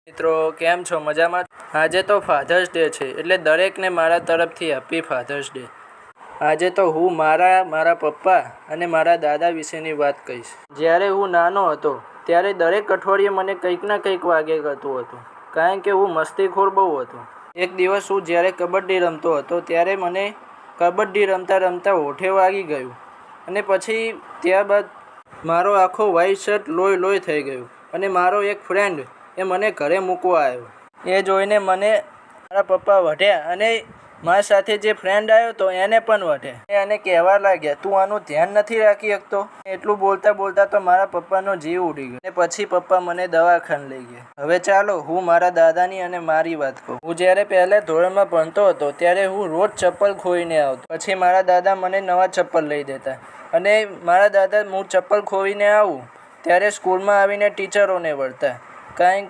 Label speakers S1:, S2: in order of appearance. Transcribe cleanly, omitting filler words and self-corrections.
S1: મિત્રો કેમ છો? મજામાં? આજે તો ફાધર્સ ડે છે, એટલે દરેકને મારા તરફથી હેપી ફાધર્સ ડે. આજે તો હું મારા પપ્પા અને મારા દાદા વિશેની વાત કહીશ. જ્યારે હું નાનો હતો ત્યારે દરેક અઠવાડિયે મને કંઈક ના કંઈક વાગ્યા કરતું હતું, કારણ કે હું મસ્તીખોર બહુ હતો. એક દિવસ હું જ્યારે કબડ્ડી રમતો હતો ત્યારે મને કબડ્ડી રમતા રમતા હોઠે વાગી ગયું અને પછી ત્યારબાદ મારો આખો વ્હાઈટ શર્ટ લોહી થઈ ગયું અને મારો એક ફ્રેન્ડ એ મને ઘરે મૂકવા આવ્યો. એ જોઈને મને મારા પપ્પા વઢ્યા અને મારા સાથે જે ફ્રેન્ડ આવ્યો તો એને પણ વઢ્યા. એને કહેવા લાગ્યા, તું આનું ધ્યાન નથી રાખી શકતો? એટલું બોલતા તો મારા પપ્પાનો જીવ ઉડી ગયો અને પછી પપ્પા મને દવાખાને લઈ ગયા. હવે ચાલો હું મારા દાદાની અને મારી વાત કહું. હું જ્યારે પહેલા ધોરણમાં ભણતો હતો ત્યારે હું રોજ ચપ્પલ ખોઈને આવતો. પછી મારા દાદા મને નવા ચપ્પલ લઈ દેતા અને મારા દાદા હું ચપ્પલ ખોઈને આવું ત્યારે સ્કૂલમાં આવીને ટીચરોને વળતા, કારણ